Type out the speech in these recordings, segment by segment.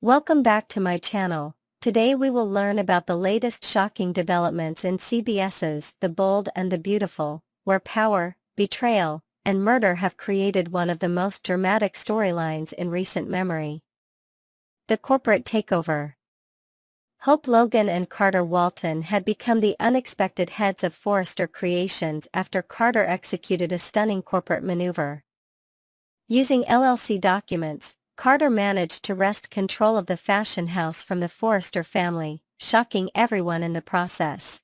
Welcome back to my channel. Today we will learn about the latest shocking developments in CBS's The Bold and the Beautiful, where power, betrayal, and murder have created one of the most dramatic storylines in recent memory. The corporate takeover. Hope Logan and Carter Walton had become the unexpected heads of Forrester Creations after Carter executed a stunning corporate maneuver. Using LLC documents, Carter managed to wrest control of the fashion house from the Forrester family, shocking everyone in the process.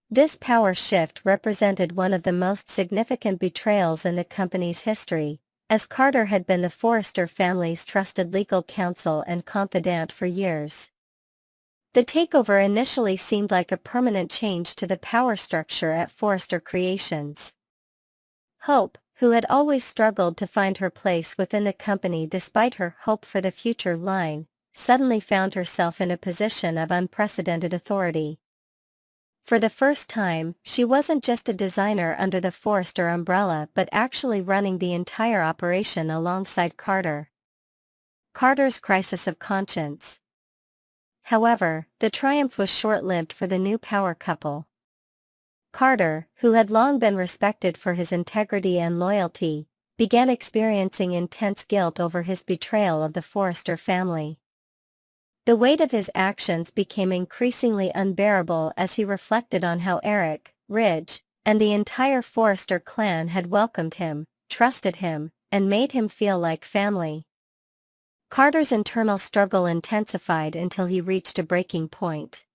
This power shift represented one of the most significant betrayals in the company's history, as Carter had been the Forrester family's trusted legal counsel and confidant for years. The takeover initially seemed like a permanent change to the power structure at Forrester Creations. Hope, who had always struggled to find her place within the company despite her hope for the future line, suddenly found herself in a position of unprecedented authority. For the first time, she wasn't just a designer under the Forrester umbrella but actually running the entire operation alongside Carter. Carter's crisis of conscience. However, the triumph was short-lived for the new power couple. Carter, who had long been respected for his integrity and loyalty, began experiencing intense guilt over his betrayal of the Forrester family. The weight of his actions became increasingly unbearable as he reflected on how Eric, Ridge, and the entire Forrester clan had welcomed him, trusted him, and made him feel like family. Carter's internal struggle intensified until he reached a breaking point.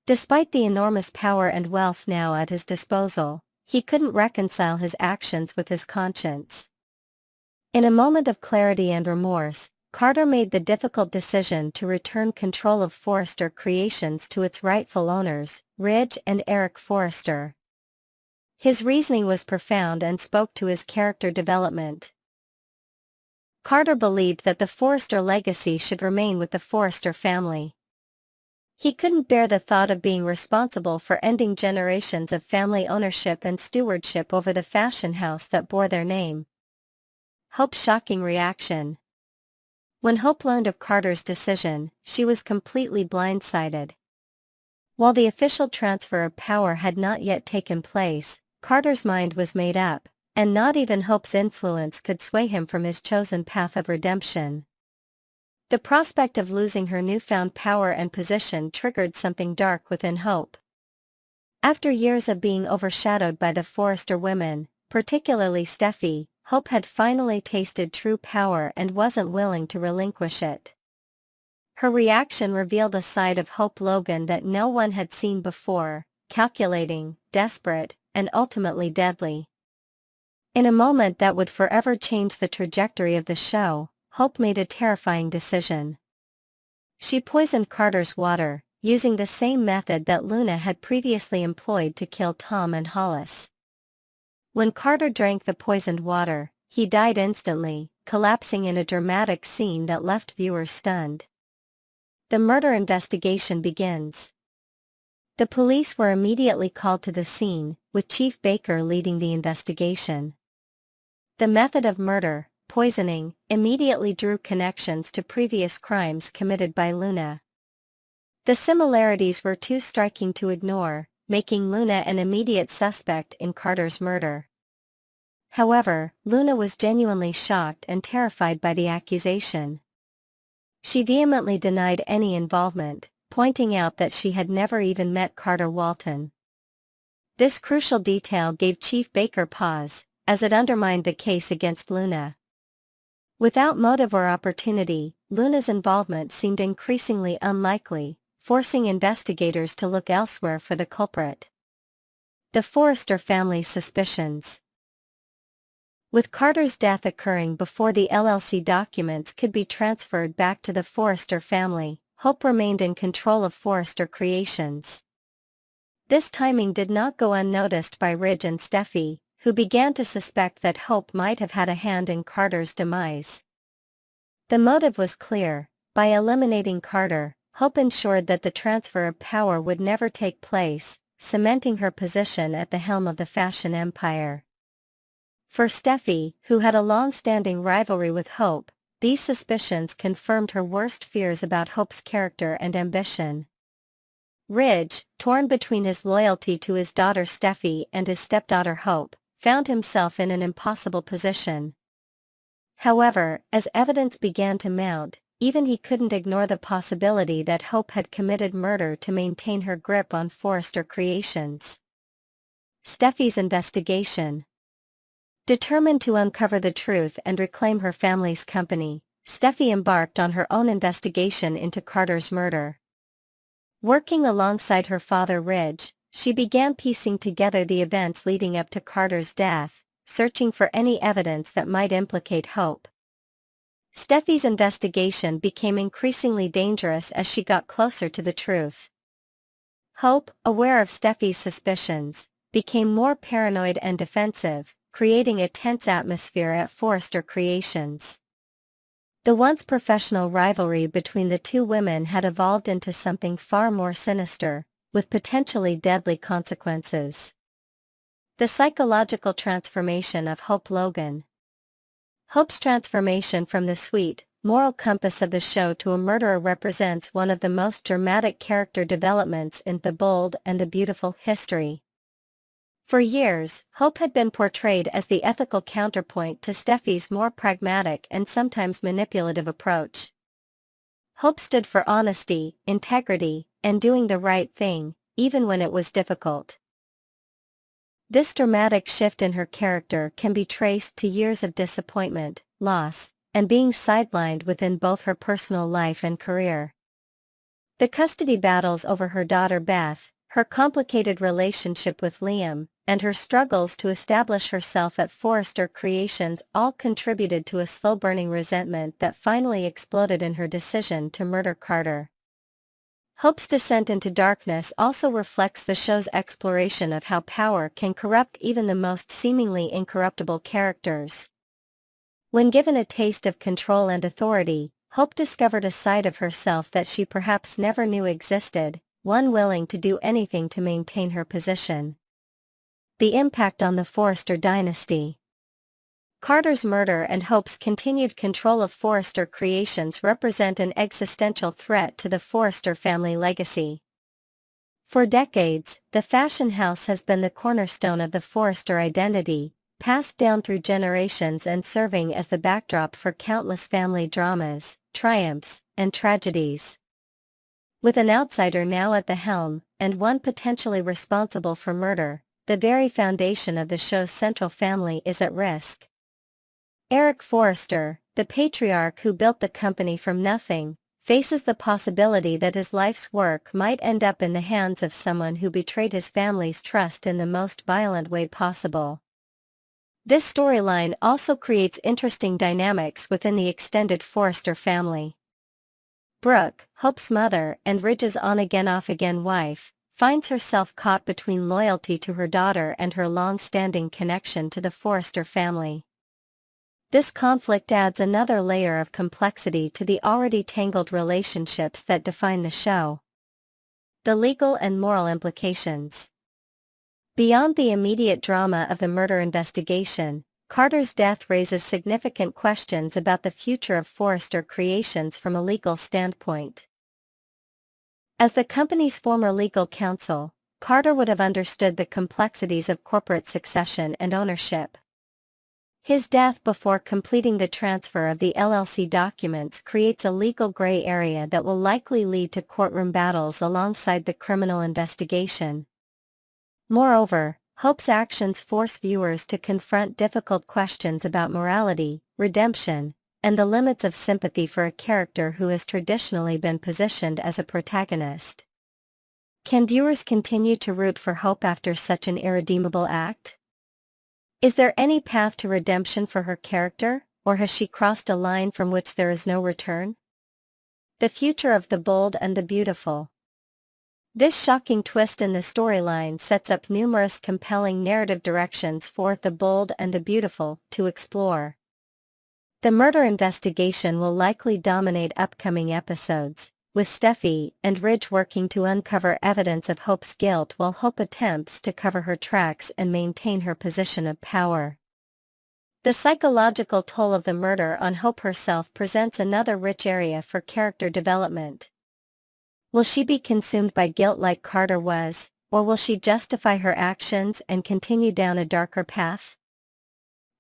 Despite the enormous power and wealth now at his disposal, he couldn't reconcile his actions with his conscience. In a moment of clarity and remorse, Carter made the difficult decision to return control of Forrester Creations to its rightful owners, Ridge and Eric Forrester. His reasoning was profound and spoke to his character development. Carter believed that the Forrester legacy should remain with the Forrester family. He couldn't bear the thought of being responsible for ending generations of family ownership and stewardship over the fashion house that bore their name. Hope's shocking reaction. When Hope learned of Carter's decision, she was completely blindsided. While the official transfer of power had not yet taken place, Carter's mind was made up, and not even Hope's influence could sway him from his chosen path of redemption. The prospect of losing her newfound power and position triggered something dark within Hope. After years of being overshadowed by the Forrester women, particularly Steffy, Hope had finally tasted true power and wasn't willing to relinquish it. Her reaction revealed a side of Hope Logan that no one had seen before, calculating, desperate, and ultimately deadly. In a moment that would forever change the trajectory of the show, Hope made a terrifying decision. She poisoned Carter's water, using the same method that Luna had previously employed to kill Tom and Hollis. When Carter drank the poisoned water, he died instantly, collapsing in a dramatic scene that left viewers stunned. The murder investigation begins. The police were immediately called to the scene, with Chief Baker leading the investigation. The method of murder, poisoning, immediately drew connections to previous crimes committed by Luna. The similarities were too striking to ignore, making Luna an immediate suspect in Carter's murder. However, Luna was genuinely shocked and terrified by the accusation. She vehemently denied any involvement, pointing out that she had never even met Carter Walton. This crucial detail gave Chief Baker pause, as it undermined the case against Luna. Without motive or opportunity, Luna's involvement seemed increasingly unlikely, forcing investigators to look elsewhere for the culprit. The Forrester family's suspicions. With Carter's death occurring before the LLC documents could be transferred back to the Forrester family, Hope remained in control of Forrester Creations. This timing did not go unnoticed by Ridge and Steffy, who began to suspect that Hope might have had a hand in Carter's demise. The motive was clear: by eliminating Carter, Hope ensured that the transfer of power would never take place, cementing her position at the helm of the fashion empire. For Steffy, who had a long-standing rivalry with Hope, these suspicions confirmed her worst fears about Hope's character and ambition. Ridge, torn between his loyalty to his daughter Steffy and his stepdaughter Hope, found himself in an impossible position. However, as evidence began to mount, even he couldn't ignore the possibility that Hope had committed murder to maintain her grip on Forrester Creations. Steffy's investigation. Determined to uncover the truth and reclaim her family's company, Steffy embarked on her own investigation into Carter's murder. Working alongside her father Ridge, she began piecing together the events leading up to Carter's death, searching for any evidence that might implicate Hope. Steffy's investigation became increasingly dangerous as she got closer to the truth. Hope, aware of Steffy's suspicions, became more paranoid and defensive, creating a tense atmosphere at Forrester Creations. The once professional rivalry between the two women had evolved into something far more sinister, with potentially deadly consequences. The psychological transformation of Hope Logan. Hope's transformation from the sweet, moral compass of the show to a murderer represents one of the most dramatic character developments in The Bold and the Beautiful history. For years, Hope had been portrayed as the ethical counterpoint to Steffy's more pragmatic and sometimes manipulative approach. Hope stood for honesty, integrity, and doing the right thing, even when it was difficult. This dramatic shift in her character can be traced to years of disappointment, loss, and being sidelined within both her personal life and career. The custody battles over her daughter Beth, her complicated relationship with Liam, and her struggles to establish herself at Forrester Creations all contributed to a slow-burning resentment that finally exploded in her decision to murder Carter. Hope's descent into darkness also reflects the show's exploration of how power can corrupt even the most seemingly incorruptible characters. When given a taste of control and authority, Hope discovered a side of herself that she perhaps never knew existed, one willing to do anything to maintain her position. The impact on the Forrester dynasty. Carter's murder and Hope's continued control of Forrester Creations represent an existential threat to the Forrester family legacy. For decades, the fashion house has been the cornerstone of the Forrester identity, passed down through generations and serving as the backdrop for countless family dramas, triumphs, and tragedies. With an outsider now at the helm, and one potentially responsible for murder, the very foundation of the show's central family is at risk. Eric Forrester, the patriarch who built the company from nothing, faces the possibility that his life's work might end up in the hands of someone who betrayed his family's trust in the most violent way possible. This storyline also creates interesting dynamics within the extended Forrester family. Brooke, Hope's mother and Ridge's on-again off-again wife, finds herself caught between loyalty to her daughter and her long-standing connection to the Forrester family. This conflict adds another layer of complexity to the already tangled relationships that define the show. The legal and moral implications. Beyond the immediate drama of the murder investigation, Carter's death raises significant questions about the future of Forrester Creations from a legal standpoint. As the company's former legal counsel, Carter would have understood the complexities of corporate succession and ownership. His death before completing the transfer of the LLC documents creates a legal gray area that will likely lead to courtroom battles alongside the criminal investigation. Moreover, Hope's actions force viewers to confront difficult questions about morality, redemption, and the limits of sympathy for a character who has traditionally been positioned as a protagonist. Can viewers continue to root for Hope after such an irredeemable act? Is there any path to redemption for her character, or has she crossed a line from which there is no return? The future of the bold and the beautiful. This shocking twist in the storyline sets up numerous compelling narrative directions for The Bold and the Beautiful to explore. The murder investigation will likely dominate upcoming episodes, with Steffy and Ridge working to uncover evidence of Hope's guilt while Hope attempts to cover her tracks and maintain her position of power. The psychological toll of the murder on Hope herself presents another rich area for character development. Will she be consumed by guilt like Carter was, or will she justify her actions and continue down a darker path?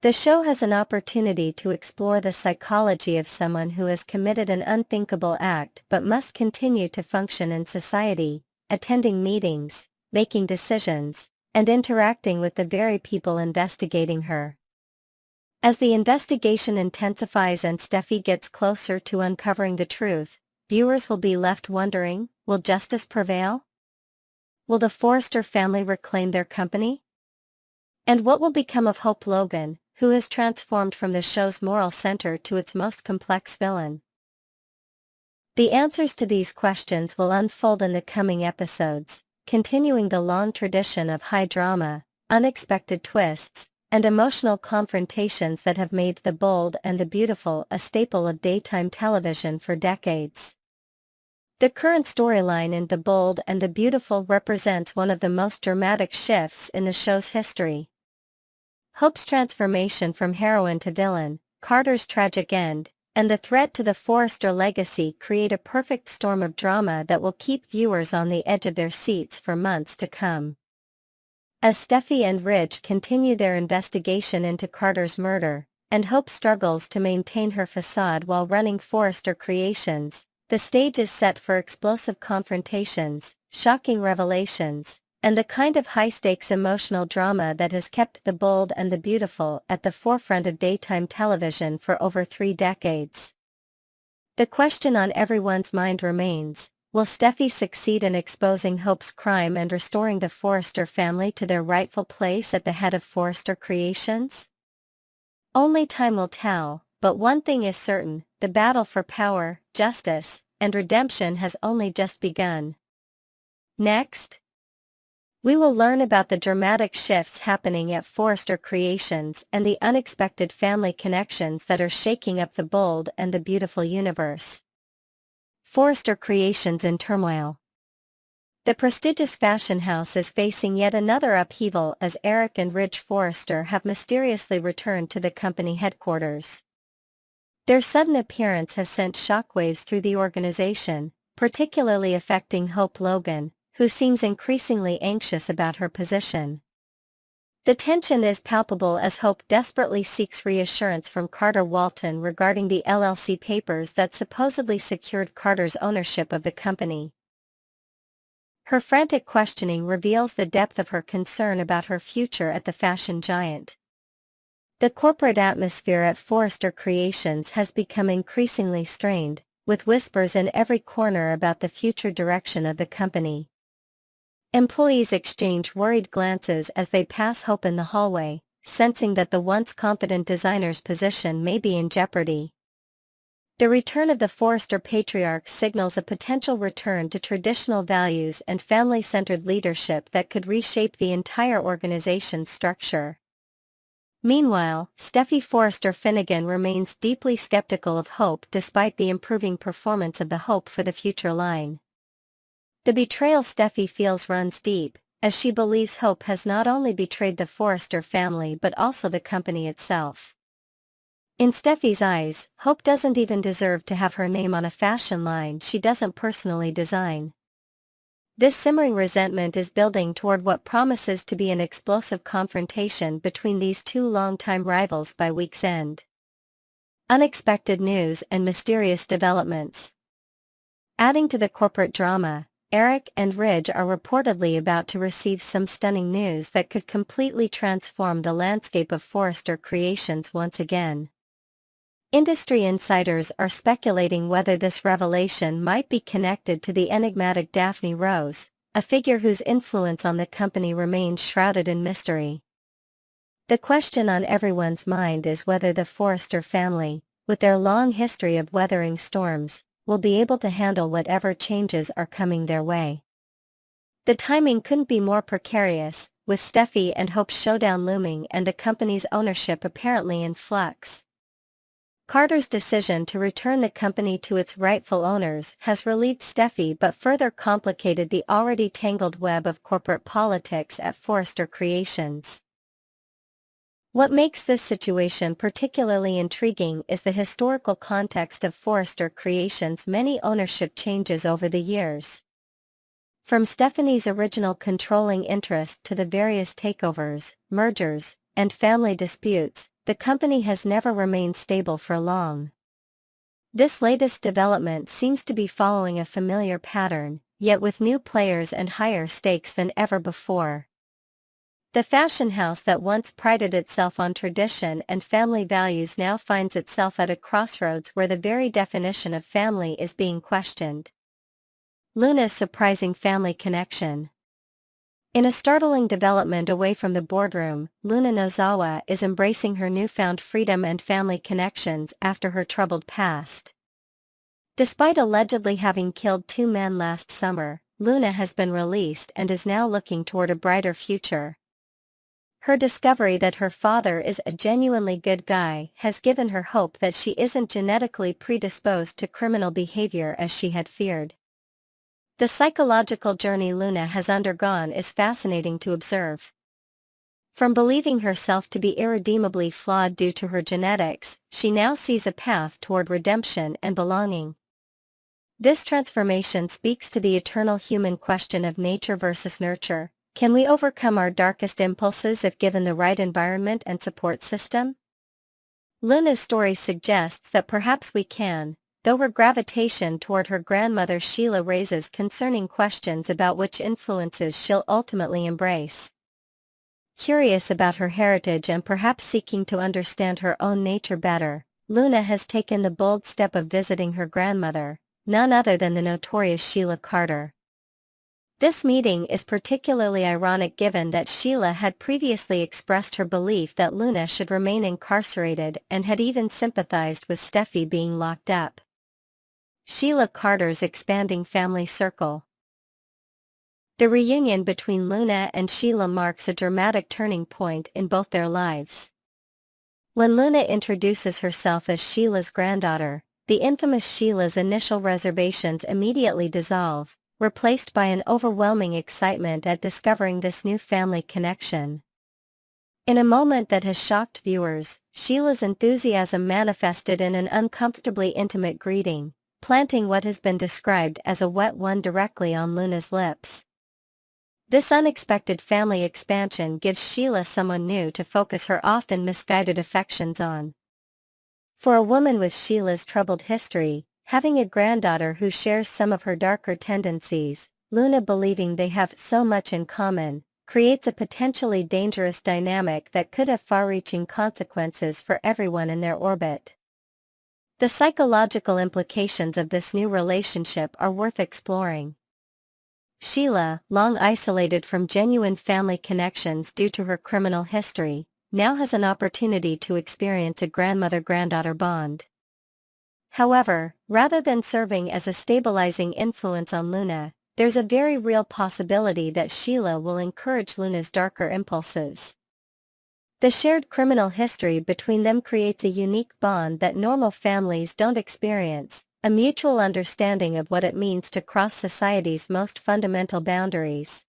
The show has an opportunity to explore the psychology of someone who has committed an unthinkable act but must continue to function in society, attending meetings, making decisions, and interacting with the very people investigating her. As the investigation intensifies and Steffy gets closer to uncovering the truth, viewers will be left wondering, will justice prevail? Will the Forrester family reclaim their company? And what will become of Hope Logan, who has transformed from the show's moral center to its most complex villain? The answers to these questions will unfold in the coming episodes, continuing the long tradition of high drama, unexpected twists, and emotional confrontations that have made The Bold and the Beautiful a staple of daytime television for decades. The current storyline in The Bold and the Beautiful represents one of the most dramatic shifts in the show's history. Hope's transformation from heroine to villain, Carter's tragic end, and the threat to the Forrester legacy create a perfect storm of drama that will keep viewers on the edge of their seats for months to come. As Steffy and Ridge continue their investigation into Carter's murder, and Hope struggles to maintain her facade while running Forrester Creations, the stage is set for explosive confrontations, shocking revelations, and the kind of high-stakes emotional drama that has kept The Bold and the Beautiful at the forefront of daytime television for over 3 decades. The question on everyone's mind remains, will Steffy succeed in exposing Hope's crime and restoring the Forrester family to their rightful place at the head of Forrester Creations? Only time will tell, but one thing is certain, the battle for power, justice, and redemption has only just begun. Next, we will learn about the dramatic shifts happening at Forrester Creations and the unexpected family connections that are shaking up The Bold and the Beautiful universe. Forrester Creations in turmoil. The prestigious fashion house is facing yet another upheaval as Eric and Ridge Forrester have mysteriously returned to the company headquarters. Their sudden appearance has sent shockwaves through the organization, particularly affecting Hope Logan, who seems increasingly anxious about her position. The tension is palpable as Hope desperately seeks reassurance from Carter Walton regarding the LLC papers that supposedly secured Carter's ownership of the company. Her frantic questioning reveals the depth of her concern about her future at the fashion giant. The corporate atmosphere at Forrester Creations has become increasingly strained, with whispers in every corner about the future direction of the company. Employees exchange worried glances as they pass Hope in the hallway, sensing that the once confident designer's position may be in jeopardy. The return of the Forrester patriarch signals a potential return to traditional values and family-centered leadership that could reshape the entire organization's structure. Meanwhile, Steffy Forrester Finnegan remains deeply skeptical of Hope despite the improving performance of the Hope for the Future line. The betrayal Steffy feels runs deep, as she believes Hope has not only betrayed the Forrester family but also the company itself. In Steffy's eyes, Hope doesn't even deserve to have her name on a fashion line she doesn't personally design. This simmering resentment is building toward what promises to be an explosive confrontation between these two longtime rivals by week's end. Unexpected news and mysterious developments. Adding to the corporate drama, Eric and Ridge are reportedly about to receive some stunning news that could completely transform the landscape of Forrester Creations once again. Industry insiders are speculating whether this revelation might be connected to the enigmatic Daphne Rose, a figure whose influence on the company remains shrouded in mystery. The question on everyone's mind is whether the Forrester family, with their long history of weathering storms, will be able to handle whatever changes are coming their way. The timing couldn't be more precarious, with Steffy and Hope's showdown looming and the company's ownership apparently in flux. Carter's decision to return the company to its rightful owners has relieved Steffy but further complicated the already tangled web of corporate politics at Forrester Creations. What makes this situation particularly intriguing is the historical context of Forrester Creations' many ownership changes over the years. From Stephanie's original controlling interest to the various takeovers, mergers, and family disputes, the company has never remained stable for long. This latest development seems to be following a familiar pattern, yet with new players and higher stakes than ever before. The fashion house that once prided itself on tradition and family values now finds itself at a crossroads where the very definition of family is being questioned. Luna's surprising family connection. In a startling development away from the boardroom, Luna Nozawa is embracing her newfound freedom and family connections after her troubled past. Despite allegedly having killed 2 men last summer, Luna has been released and is now looking toward a brighter future. Her discovery that her father is a genuinely good guy has given her hope that she isn't genetically predisposed to criminal behavior as she had feared. The psychological journey Luna has undergone is fascinating to observe. From believing herself to be irredeemably flawed due to her genetics, she now sees a path toward redemption and belonging. This transformation speaks to the eternal human question of nature versus nurture. Can we overcome our darkest impulses if given the right environment and support system? Luna's story suggests that perhaps we can, though her gravitation toward her grandmother Sheila raises concerning questions about which influences she'll ultimately embrace. Curious about her heritage and perhaps seeking to understand her own nature better, Luna has taken the bold step of visiting her grandmother, none other than the notorious Sheila Carter. This meeting is particularly ironic given that Sheila had previously expressed her belief that Luna should remain incarcerated and had even sympathized with Steffy being locked up. Sheila Carter's expanding family circle. The reunion between Luna and Sheila marks a dramatic turning point in both their lives. When Luna introduces herself as Sheila's granddaughter, the infamous Sheila's initial reservations immediately dissolve, replaced by an overwhelming excitement at discovering this new family connection. In a moment that has shocked viewers, Sheila's enthusiasm manifested in an uncomfortably intimate greeting, planting what has been described as a wet one directly on Luna's lips. This unexpected family expansion gives Sheila someone new to focus her often misguided affections on. For a woman with Sheila's troubled history, having a granddaughter who shares some of her darker tendencies, Luna believing they have so much in common, creates a potentially dangerous dynamic that could have far-reaching consequences for everyone in their orbit. The psychological implications of this new relationship are worth exploring. Sheila, long isolated from genuine family connections due to her criminal history, now has an opportunity to experience a grandmother-granddaughter bond. However, rather than serving as a stabilizing influence on Luna, there's a very real possibility that Sheila will encourage Luna's darker impulses. The shared criminal history between them creates a unique bond that normal families don't experience, a mutual understanding of what it means to cross society's most fundamental boundaries.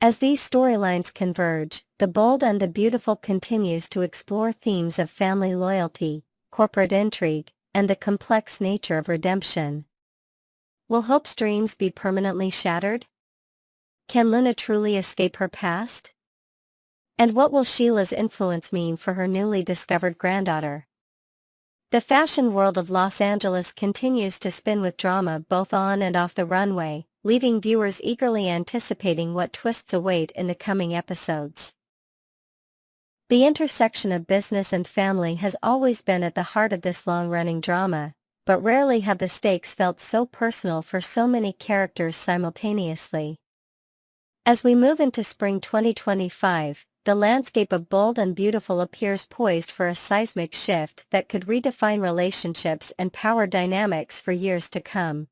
As these storylines converge, The Bold and the Beautiful continues to explore themes of family loyalty, corporate intrigue, and the complex nature of redemption. Will Hope's dreams be permanently shattered? Can Luna truly escape her past? And what will Sheila's influence mean for her newly discovered granddaughter? The fashion world of Los Angeles continues to spin with drama both on and off the runway, leaving viewers eagerly anticipating what twists await in the coming episodes. The intersection of business and family has always been at the heart of this long-running drama, but rarely have the stakes felt so personal for so many characters simultaneously. As we move into spring 2025, the landscape of Bold and Beautiful appears poised for a seismic shift that could redefine relationships and power dynamics for years to come.